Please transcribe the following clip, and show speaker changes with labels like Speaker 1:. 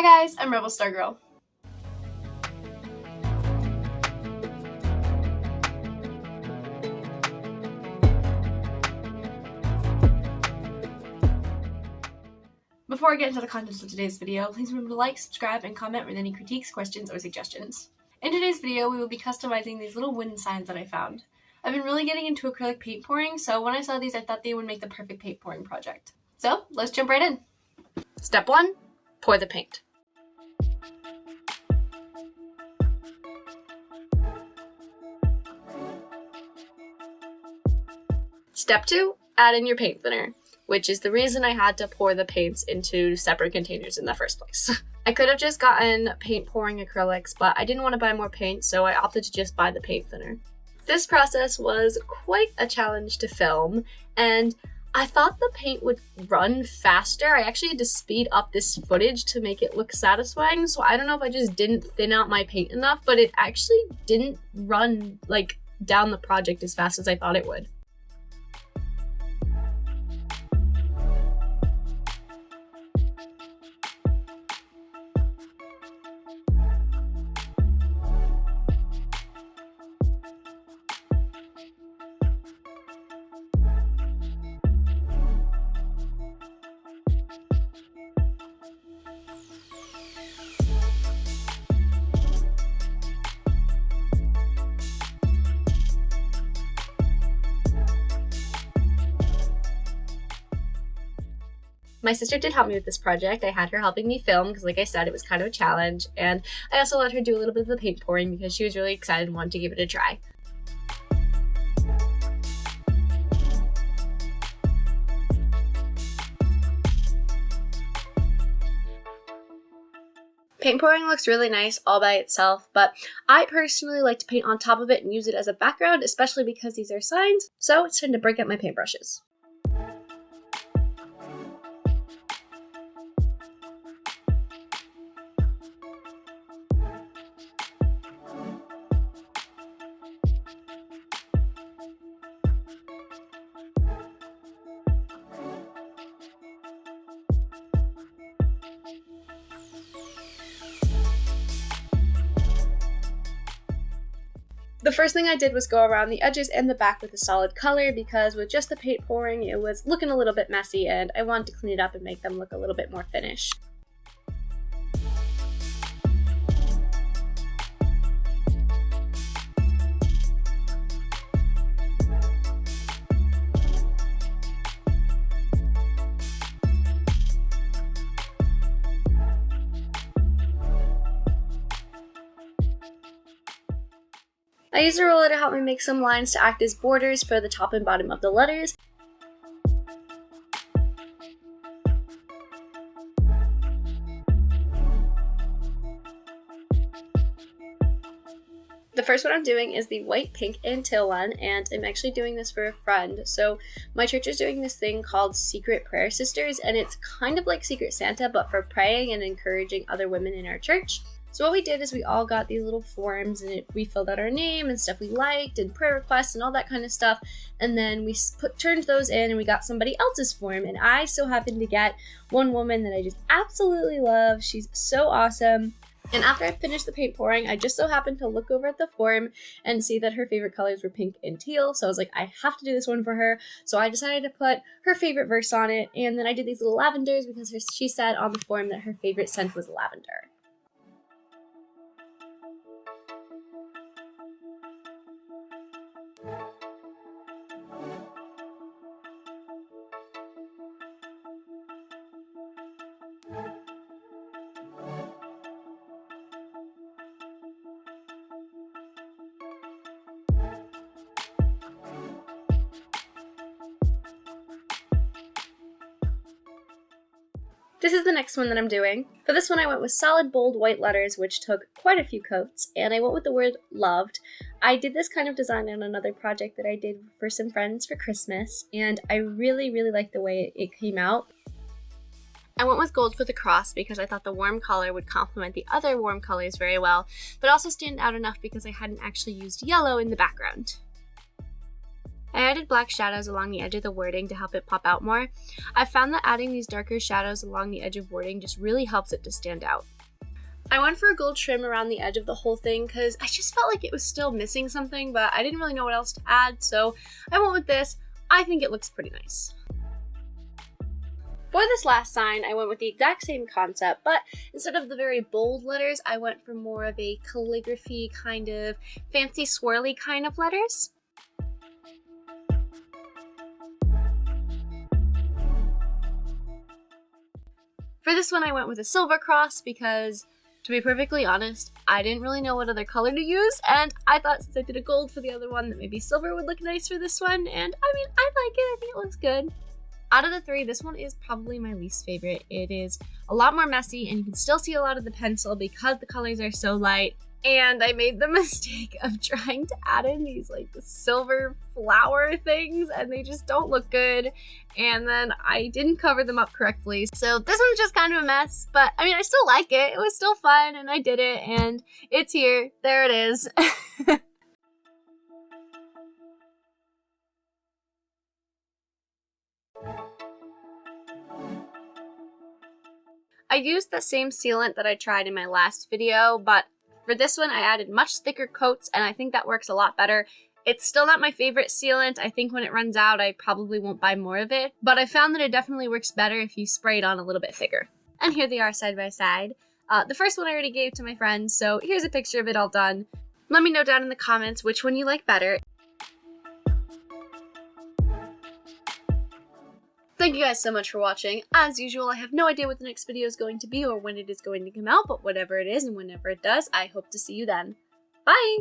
Speaker 1: Hi guys, I'm Rebel Star Girl. Before I get into the contents of today's video, please remember to like, subscribe, and comment with any critiques, questions, or suggestions. In today's video, we will be customizing these little wooden signs that I found. I've been really getting into acrylic paint pouring, so when I saw these, I thought they would make the perfect paint pouring project. So, let's jump right in. Step 1. Pour the paint. Step 2. Add in your paint thinner, which is the reason I had to pour the paints into separate containers in the first place. I could have just gotten paint pouring acrylics, but I didn't want to buy more paint, so I opted to just buy the paint thinner. This process was quite a challenge to film, and I thought the paint would run faster. I actually had to speed up this footage to make it look satisfying, so I don't know if I just didn't thin out my paint enough, but it actually didn't run down the project as fast as I thought it would. My sister did help me with this project. I had her helping me film because, like I said, it was kind of a challenge, and I also let her do a little bit of the paint pouring because she was really excited and wanted to give it a try. Paint pouring looks really nice all by itself, but I personally like to paint on top of it and use it as a background, especially because these are signs, so it's time to break out my paintbrushes. The first thing I did was go around the edges and the back with a solid color because with just the paint pouring, it was looking a little bit messy and I wanted to clean it up and make them look a little bit more finished. I used a ruler to help me make some lines to act as borders for the top and bottom of the letters. The first one I'm doing is the white, pink, and teal one, and I'm actually doing this for a friend. So my church is doing this thing called Secret Prayer Sisters, and it's kind of like Secret Santa, but for praying and encouraging other women in our church. So what we did is we all got these little forms and we filled out our name and stuff we liked and prayer requests and all that kind of stuff. And then we turned those in and we got somebody else's form. And I so happened to get one woman that I just absolutely love. She's so awesome. And after I finished the paint pouring, I just so happened to look over at the form and see that her favorite colors were pink and teal. So I was like, I have to do this one for her. So I decided to put her favorite verse on it. And then I did these little lavenders because she said on the form that her favorite scent was lavender. This is the next one that I'm doing. For this one I went with solid bold white letters, which took quite a few coats, and I went with the word loved. I did this kind of design on another project that I did for some friends for Christmas, and I really liked the way it came out. I went with gold for the cross because I thought the warm color would complement the other warm colors very well, but also stand out enough because I hadn't actually used yellow in the background. I added black shadows along the edge of the wording to help it pop out more. I found that adding these darker shadows along the edge of wording just really helps it to stand out. I went for a gold trim around the edge of the whole thing because I just felt like it was still missing something, but I didn't really know what else to add, so I went with this. I think it looks pretty nice. For this last sign, I went with the exact same concept, but instead of the very bold letters, I went for more of a calligraphy kind of fancy swirly kind of letters. For this one, I went with a silver cross because, to be perfectly honest, I didn't really know what other color to use, and I thought since I did a gold for the other one that maybe silver would look nice for this one, and I mean, I like it. I think it looks good. Out of the three, this one is probably my least favorite. It is a lot more messy, and you can still see a lot of the pencil because the colors are so light. And I made the mistake of trying to add in these like silver flower things, and they just don't look good. And then I didn't cover them up correctly. So this one's just kind of a mess, but I mean, I still like it. It was still fun, and I did it, and it's here. There it is. I used the same sealant that I tried in my last video, but for this one I added much thicker coats, and I think that works a lot better. It's still not my favorite sealant. I think when it runs out I probably won't buy more of it, but I found that it definitely works better if you spray it on a little bit thicker. And here they are side by side. The first one I already gave to my friends, so here's a picture of it all done. Let me know down in the comments which one you like better. Thank you guys so much for watching. As usual, I have no idea what the next video is going to be or when it is going to come out, but whatever it is and whenever it does, I hope to see you then. Bye!